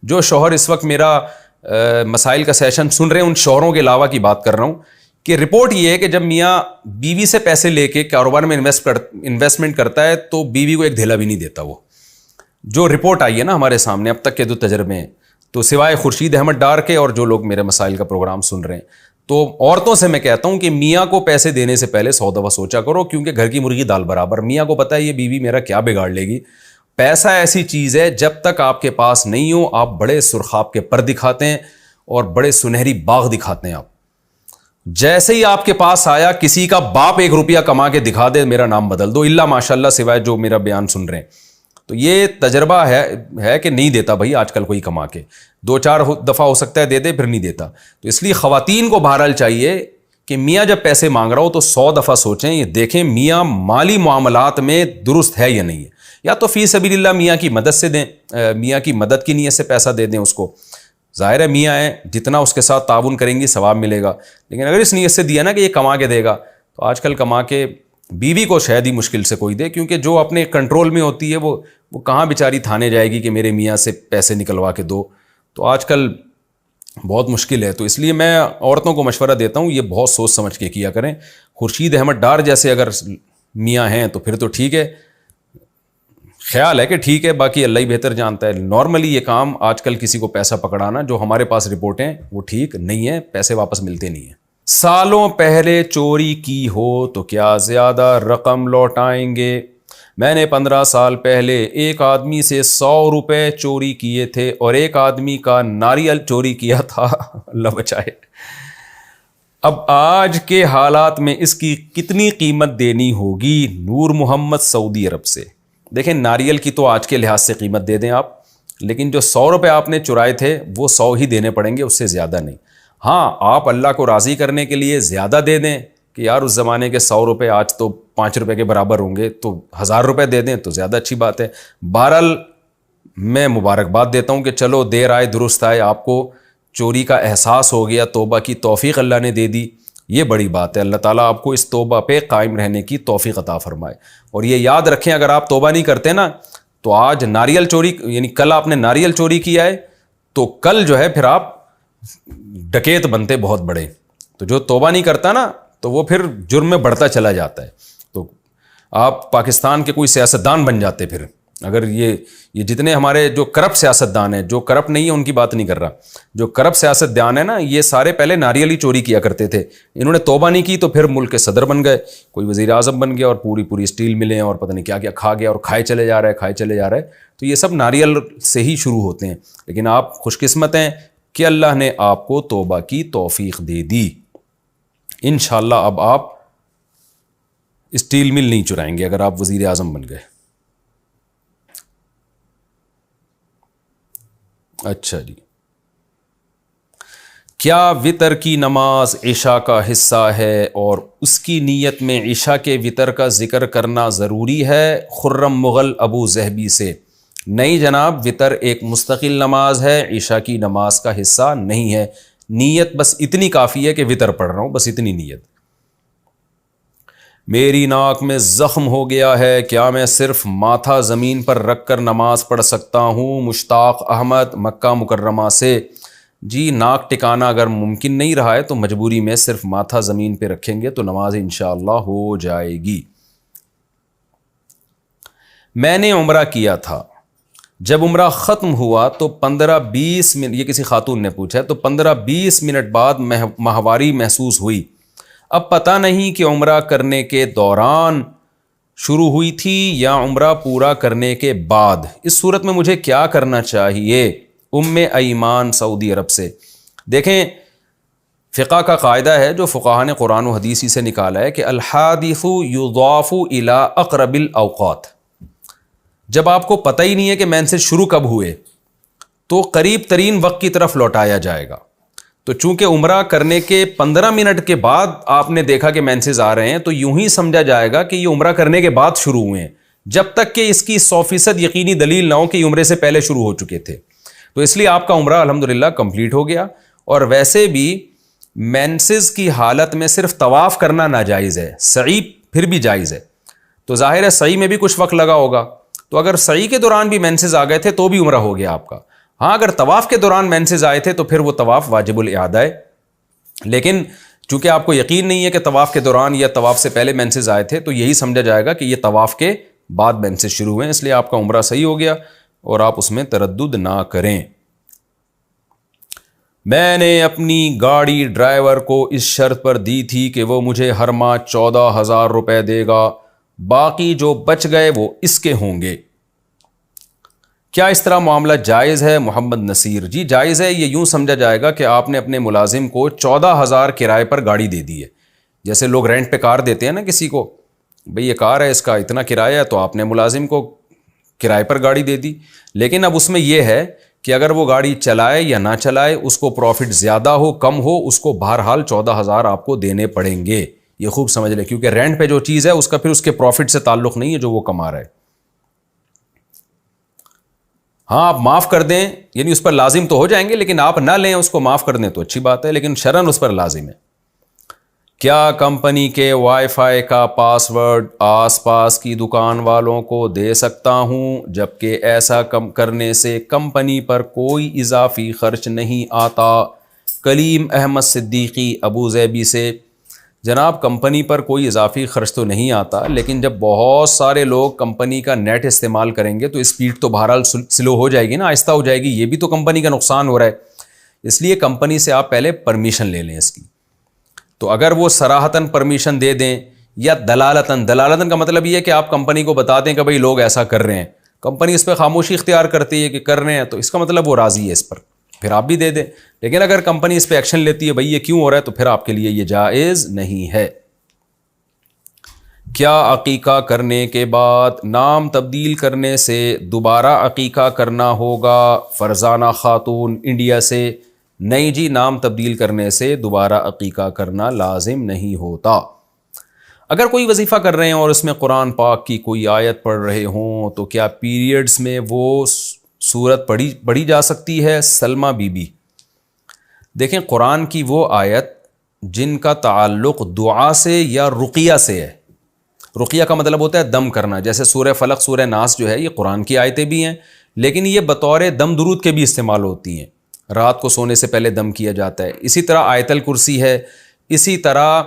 جو شوہر اس وقت میرا مسائل کا سیشن سن رہے ہیں، ان شوہروں کے علاوہ کی بات کر رہا ہوں، کہ رپورٹ یہ ہے کہ جب میاں بیوی سے پیسے لے کے کاروبار میں انویسٹمنٹ کرتا ہے تو بیوی کو ایک دھیلا بھی نہیں دیتا. وہ جو رپورٹ آئی ہے نا ہمارے سامنے اب تک کے جو تجربے ہیں، تو سوائے خورشید احمد ڈار کے اور جو لوگ میرے مسائل کا پروگرام سن رہے ہیں، تو عورتوں سے میں کہتا ہوں کہ میاں کو پیسے دینے سے پہلے 100 دفعہ سوچا کرو، کیونکہ گھر کی مرغی دال برابر. میاں کو پتہ ہے یہ بیوی میرا کیا بگاڑ لے گی. پیسہ ایسی چیز ہے جب تک آپ کے پاس نہیں ہو، آپ بڑے سرخاب کے پر دکھاتے ہیں اور بڑے سنہری باغ دکھاتے ہیں. آپ جیسے ہی آپ کے پاس آیا، کسی کا باپ 1 روپیہ کما کے دکھا دے، میرا نام بدل دو، الا ماشاء اللہ، سوائے جو میرا بیان سن رہے ہیں. تو یہ تجربہ ہے کہ نہیں دیتا بھائی آج کل کوئی کما کے، 2-4 دفعہ ہو سکتا ہے دے دے، پھر نہیں دیتا. تو اس لیے خواتین کو بہرحال چاہیے کہ میاں جب پیسے مانگ رہا ہو تو 100 دفعہ سوچیں، یہ دیکھیں میاں مالی معاملات میں درست ہے یا نہیں ہے. یا تو فی سبیل اللہ میاں کی مدد سے دیں، میاں کی مدد کی نیت سے پیسہ دے دیں اس کو. ظاہر ہے میاں ہے، جتنا اس کے ساتھ تعاون کریں گی ثواب ملے گا. لیکن اگر اس نیت سے دیا نا کہ یہ کما کے دے گا، تو آج کل کما کے بیوی کو شاید ہی مشکل سے کوئی دے، کیونکہ جو اپنے کنٹرول میں ہوتی ہے وہ کہاں بیچاری تھانے جائے گی کہ میرے میاں سے پیسے نکلوا کے دو. تو آج کل بہت مشکل ہے. تو اس لیے میں عورتوں کو مشورہ دیتا ہوں، یہ بہت سوچ سمجھ کے کیا کریں. خورشید احمد ڈار جیسے اگر میاں ہیں تو پھر تو ٹھیک ہے، خیال ہے کہ ٹھیک ہے، باقی اللہ ہی بہتر جانتا ہے. نارملی یہ کام آج کل کسی کو پیسہ پکڑانا، جو ہمارے پاس رپورٹیں وہ ٹھیک نہیں ہے، پیسے واپس ملتے نہیں ہیں. سالوں پہلے چوری کی ہو تو کیا زیادہ رقم لوٹائیں گے؟ میں نے 15 سال پہلے ایک آدمی سے 100 روپے چوری کیے تھے اور ایک آدمی کا ناریل چوری کیا تھا. اللہ بچائے. اب آج کے حالات میں اس کی کتنی قیمت دینی ہوگی؟ نور محمد، سعودی عرب سے. دیکھیں ناریل کی تو آج کے لحاظ سے قیمت دے دیں آپ، لیکن جو 100 روپے آپ نے چرائے تھے وہ 100 ہی دینے پڑیں گے، اس سے زیادہ نہیں. ہاں آپ اللہ کو راضی کرنے کے لیے زیادہ دے دیں کہ یار اس زمانے کے 100 روپے آج تو 5 روپے کے برابر ہوں گے، تو 1000 روپے دے دیں تو زیادہ اچھی بات ہے۔ بہرحال میں مبارکباد دیتا ہوں کہ چلو دیر آئے درست آئے، آپ کو چوری کا احساس ہو گیا، توبہ کی توفیق اللہ نے دے دی، یہ بڑی بات ہے۔ اللہ تعالیٰ آپ کو اس توبہ پہ قائم رہنے کی توفیق عطا فرمائے۔ اور یہ یاد رکھیں اگر آپ توبہ نہیں کرتے نا تو آج ناریل چوری، یعنی کل آپ نے ناریل چوری کیا ہے تو کل جو ہے پھر آپ ڈکیت بنتے بہت بڑے۔ تو جو توبہ نہیں کرتا نا تو وہ پھر جرم میں بڑھتا چلا جاتا ہے۔ تو آپ پاکستان کے کوئی سیاستدان بن جاتے پھر، اگر یہ جتنے ہمارے جو کرپٹ سیاستدان ہیں، جو کرپٹ نہیں ہے ان کی بات نہیں کر رہا، جو کرپٹ سیاستدان ہیں نا، یہ سارے پہلے ناریل ہی چوری کیا کرتے تھے، انہوں نے توبہ نہیں کی تو پھر ملک کے صدر بن گئے، کوئی وزیر اعظم بن گیا اور پوری اسٹیل ملیں اور پتہ نہیں کیا کیا کھا گیا اور کھائے چلے جا رہا ہے۔ تو یہ سب ناریل سے ہی شروع ہوتے ہیں۔ لیکن آپ خوش قسمت ہیں کہ اللہ نے آپ کو توبہ کی توفیق دے دی۔ انشاءاللہ اب آپ اسٹیل مل نہیں چرائیں گے اگر آپ وزیر اعظم بن گئے۔ اچھا جی، کیا وتر کی نماز عشاء کا حصہ ہے اور اس کی نیت میں عشاء کے وتر کا ذکر کرنا ضروری ہے؟ خرم مغل ابو ظہبی سے۔ نہیں جناب، وتر ایک مستقل نماز ہے، عشاء کی نماز کا حصہ نہیں ہے۔ نیت بس اتنی کافی ہے کہ وتر پڑھ رہا ہوں، بس اتنی نیت۔ میری ناک میں زخم ہو گیا ہے، کیا میں صرف ماتھا زمین پر رکھ کر نماز پڑھ سکتا ہوں؟ مشتاق احمد مکہ مکرمہ سے۔ جی، ناک ٹکانا اگر ممکن نہیں رہا ہے تو مجبوری میں صرف ماتھا زمین پہ رکھیں گے تو نماز انشاءاللہ ہو جائے گی۔ میں نے عمرہ کیا تھا، جب عمرہ ختم ہوا تو 15-20 منٹ، یہ کسی خاتون نے پوچھا ہے، تو 15-20 منٹ بعد ماہواری محسوس ہوئی۔ اب پتہ نہیں کہ عمرہ کرنے کے دوران شروع ہوئی تھی یا عمرہ پورا کرنے کے بعد۔ اس صورت میں مجھے کیا کرنا چاہیے؟ ام ایمان سعودی عرب سے۔ دیکھیں، فقہ کا قاعدہ ہے جو فقہاء نے قرآن و حدیث سے نکالا ہے کہ الحادث یضاف الی اقرب الاوقات۔ جب آپ کو پتہ ہی نہیں ہے کہ مینسز شروع کب ہوئے تو قریب ترین وقت کی طرف لوٹایا جائے گا۔ تو چونکہ عمرہ کرنے کے 15 منٹ کے بعد آپ نے دیکھا کہ مینسز آ رہے ہیں تو یوں ہی سمجھا جائے گا کہ یہ عمرہ کرنے کے بعد شروع ہوئے ہیں، جب تک کہ اس کی 100% یقینی دلیل نہ ہو کہ یہ عمرے سے پہلے شروع ہو چکے تھے۔ تو اس لیے آپ کا عمرہ الحمدللہ کمپلیٹ ہو گیا۔ اور ویسے بھی مینسز کی حالت میں صرف طواف کرنا ناجائز ہے، سعی پھر بھی جائز ہے۔ تو ظاہر ہے سعی میں بھی کچھ وقت لگا ہوگا، تو اگر سعی کے دوران بھی مینسز آ گئے تھے تو بھی عمرہ ہو گیا آپ کا۔ ہاں، اگر طواف کے دوران مینسز آئے تھے تو پھر وہ طواف واجب الاعادہ ہے۔ لیکن چونکہ آپ کو یقین نہیں ہے کہ طواف کے دوران یا طواف سے پہلے مینسز آئے تھے تو یہی سمجھا جائے گا کہ یہ طواف کے بعد مینسز شروع ہوئے ہیں، اس لیے آپ کا عمرہ صحیح ہو گیا اور آپ اس میں تردد نہ کریں۔ میں نے اپنی گاڑی ڈرائیور کو اس شرط پر دی تھی کہ وہ مجھے ہر ماہ 14,000 روپے دے گا، باقی جو بچ گئے وہ اس کے ہوں گے، کیا اس طرح معاملہ جائز ہے؟ محمد نصیر۔ جی جائز ہے۔ یہ یوں سمجھا جائے گا کہ آپ نے اپنے ملازم کو 14,000 کرائے پر گاڑی دے دی ہے۔ جیسے لوگ رینٹ پہ کار دیتے ہیں نا کسی کو، بھئی یہ کار ہے، اس کا اتنا کرایہ ہے، تو آپ نے ملازم کو کرائے پر گاڑی دے دی۔ لیکن اب اس میں یہ ہے کہ اگر وہ گاڑی چلائے یا نہ چلائے، اس کو پروفٹ زیادہ ہو کم ہو، اس کو بہرحال 14,000 آپ کو دینے پڑیں گے۔ یہ خوب سمجھ لیں، کیونکہ رینٹ پہ جو چیز ہے اس کا پھر اس کے پروفٹ سے تعلق نہیں ہے جو وہ کما رہا ہے۔ ہاں، آپ معاف کر دیں، یعنی اس پر لازم تو ہو جائیں گے، لیکن آپ نہ لیں، اس کو معاف کر دیں تو اچھی بات ہے، لیکن شرعاً اس پر لازم ہے۔ کیا کمپنی کے وائی فائی کا پاس ورڈ آس پاس کی دکان والوں کو دے سکتا ہوں جبکہ ایسا کرنے سے کمپنی پر کوئی اضافی خرچ نہیں آتا؟ کلیم احمد صدیقی ابو ظہبی سے۔ جناب، کمپنی پر کوئی اضافی خرچ تو نہیں آتا، لیکن جب بہت سارے لوگ کمپنی کا نیٹ استعمال کریں گے تو اسپیڈ تو بہرحال سلو ہو جائے گی نا، آہستہ ہو جائے گی، یہ بھی تو کمپنی کا نقصان ہو رہا ہے۔ اس لیے کمپنی سے آپ پہلے پرمیشن لے لیں اس کی۔ تو اگر وہ صراحتاً پرمیشن دے دیں یا دلالتاً کا مطلب یہ ہے کہ آپ کمپنی کو بتا دیں کہ بھئی لوگ ایسا کر رہے ہیں، کمپنی اس پہ خاموشی اختیار کرتی ہے کہ کر رہے ہیں، تو اس کا مطلب وہ راضی ہے اس پر، پھر آپ بھی دے دیں۔ لیکن اگر کمپنی اس پہ ایکشن لیتی ہے بھئی یہ کیوں ہو رہا ہے، تو پھر آپ کے لیے یہ جائز نہیں ہے۔ کیا عقیقہ کرنے کے بعد نام تبدیل کرنے سے دوبارہ عقیقہ کرنا ہوگا؟ فرزانہ خاتون انڈیا سے۔ نہیں جی، نام تبدیل کرنے سے دوبارہ عقیقہ کرنا لازم نہیں ہوتا۔ اگر کوئی وظیفہ کر رہے ہیں اور اس میں قرآن پاک کی کوئی آیت پڑھ رہے ہوں تو کیا پیریڈز میں وہ سورت پڑھی جا سکتی ہے؟ سلمہ بی بی، دیکھیں قرآن کی وہ آیت جن کا تعلق دعا سے یا رقیہ سے ہے، رقیہ کا مطلب ہوتا ہے دم کرنا، جیسے سورہ فلق، سورہ ناس جو ہے یہ قرآن کی آیتیں بھی ہیں، لیکن یہ بطور دم درود کے بھی استعمال ہوتی ہیں، رات کو سونے سے پہلے دم کیا جاتا ہے۔ اسی طرح آیت الکرسی ہے، اسی طرح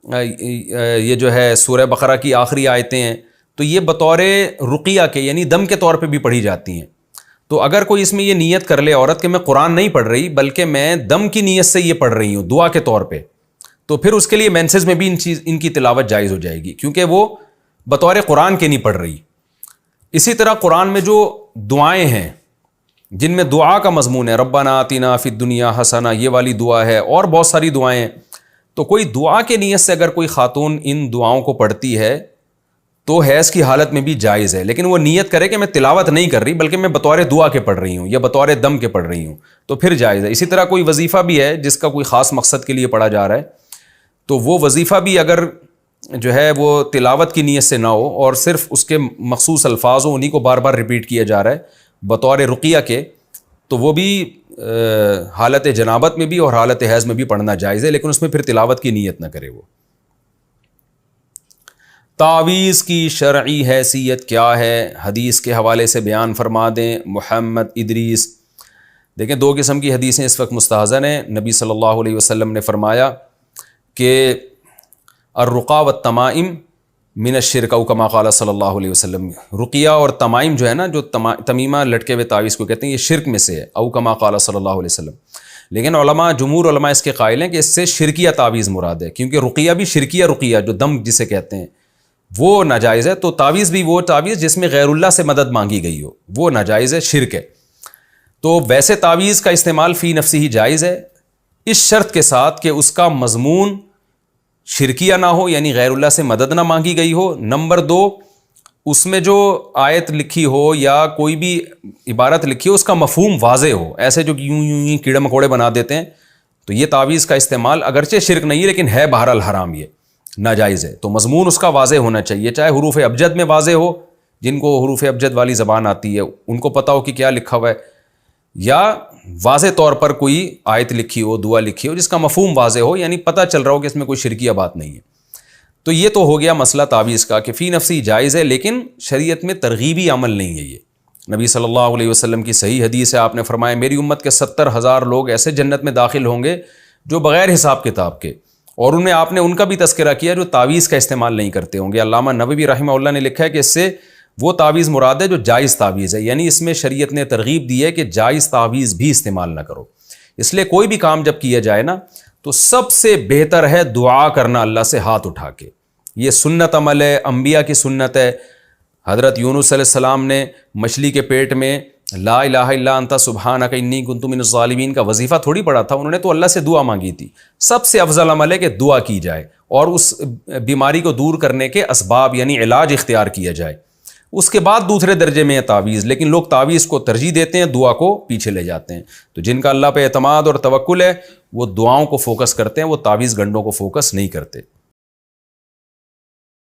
یہ جو ہے سورہ بقرہ کی آخری آیتیں ہیں، تو یہ بطور رقیہ کے یعنی دم کے طور پہ بھی پڑھی جاتی ہیں۔ تو اگر کوئی اس میں یہ نیت کر لے عورت کہ میں قرآن نہیں پڑھ رہی بلکہ میں دم کی نیت سے یہ پڑھ رہی ہوں دعا کے طور پہ، تو پھر اس کے لیے مینسز میں بھی ان کی تلاوت جائز ہو جائے گی، کیونکہ وہ بطور قرآن کے نہیں پڑھ رہی۔ اسی طرح قرآن میں جو دعائیں ہیں جن میں دعا کا مضمون ہے، ربنا آتنا فی الدنیا حسنہ، یہ والی دعا ہے، اور بہت ساری دعائیں ہیں، تو کوئی دعا کے نیت سے اگر کوئی خاتون ان دعاؤں کو پڑھتی ہے تو حیض کی حالت میں بھی جائز ہے، لیکن وہ نیت کرے کہ میں تلاوت نہیں کر رہی بلکہ میں بطور دعا کے پڑھ رہی ہوں یا بطور دم کے پڑھ رہی ہوں، تو پھر جائز ہے۔ اسی طرح کوئی وظیفہ بھی ہے جس کا کوئی خاص مقصد کے لیے پڑھا جا رہا ہے، تو وہ وظیفہ بھی اگر جو ہے وہ تلاوت کی نیت سے نہ ہو اور صرف اس کے مخصوص الفاظ ہوں، انہیں کو بار بار ریپیٹ کیا جا رہا ہے بطور رقیہ کے، تو وہ بھی حالت جنابت میں بھی اور حالت حیض میں بھی پڑھنا جائز ہے، لیکن اس میں پھر تلاوت کی نیت نہ کرے وہ۔ تعویذ کی شرعی حیثیت کیا ہے؟ حدیث کے حوالے سے بیان فرما دیں۔ محمد ادریس، دیکھیں دو قسم کی حدیثیں اس وقت مستحضر ہیں۔ نبی صلی اللہ علیہ وسلم نے فرمایا کہ الرقا والتمائم من الشرک او کما قال صلی اللہ علیہ وسلم، رقیہ اور تمائم جو ہے نا، جو تمیمہ لٹکے ہوئے تعویذ کو کہتے ہیں، یہ شرک میں سے ہے، او کما قال صلی اللہ علیہ وسلم۔ لیکن جمہور علماء اس کے قائل ہیں کہ اس سے شرکیہ تعویذ مراد ہے، کیونکہ رقیہ بھی شرکیہ رقیہ جو دم جسے کہتے ہیں وہ ناجائز ہے، تو تعویذ بھی وہ تعویذ جس میں غیر اللہ سے مدد مانگی گئی ہو وہ ناجائز ہے، شرک ہے۔ تو ویسے تعویذ کا استعمال فی نفسی ہی جائز ہے، اس شرط کے ساتھ کہ اس کا مضمون شرکیہ نہ ہو، یعنی غیر اللہ سے مدد نہ مانگی گئی ہو۔ نمبر دو، اس میں جو آیت لکھی ہو یا کوئی بھی عبارت لکھی ہو اس کا مفہوم واضح ہو، ایسے جو یوں کیڑے مکوڑے بنا دیتے ہیں، تو یہ تعویذ کا استعمال اگرچہ شرک نہیں ہے لیکن ہے بہرحال حرام، یہ ناجائز ہے۔ تو مضمون اس کا واضح ہونا چاہیے، چاہے حروف ابجد میں واضح ہو، جن کو حروف ابجد والی زبان آتی ہے ان کو پتہ ہو کہ کیا لکھا ہوا ہے، یا واضح طور پر کوئی آیت لکھی ہو، دعا لکھی ہو جس کا مفہوم واضح ہو، یعنی پتہ چل رہا ہو کہ اس میں کوئی شرکیہ بات نہیں ہے۔ تو یہ تو ہو گیا مسئلہ تعویذ کا کہ فی نفسی جائز ہے، لیکن شریعت میں ترغیبی عمل نہیں ہے۔ یہ نبی صلی اللہ علیہ وسلم کی صحیح حدیث ہے، آپ نے فرمایا میری امت کے 70,000 لوگ ایسے جنت میں داخل ہوں گے جو بغیر حساب کتاب کے، اور انہیں آپ نے ان کا بھی تذکرہ کیا جو تعویذ کا استعمال نہیں کرتے ہوں گے۔ علامہ نووی رحمہ اللہ نے لکھا ہے کہ اس سے وہ تعویذ مراد ہے جو جائز تعویذ ہے، یعنی اس میں شریعت نے ترغیب دی ہے کہ جائز تعویذ بھی استعمال نہ کرو۔ اس لیے کوئی بھی کام جب کیا جائے نا تو سب سے بہتر ہے دعا کرنا اللہ سے ہاتھ اٹھا کے، یہ سنت عمل ہے، انبیاء کی سنت ہے۔ حضرت یونس علیہ السلام نے مچھلی کے پیٹ میں لا الہ الا انت سبحانک انی کنت من الظالمین کا وظیفہ تھوڑی پڑھا تھا، انہوں نے تو اللہ سے دعا مانگی تھی۔ سب سے افضل عمل ہے کہ دعا کی جائے اور اس بیماری کو دور کرنے کے اسباب یعنی علاج اختیار کیا جائے، اس کے بعد دوسرے درجے میں ہے تعویذ۔ لیکن لوگ تعویذ کو ترجیح دیتے ہیں، دعا کو پیچھے لے جاتے ہیں۔ تو جن کا اللہ پہ اعتماد اور توکل ہے وہ دعاؤں کو فوکس کرتے ہیں، وہ تعویذ گنڈوں کو فوکس نہیں کرتے۔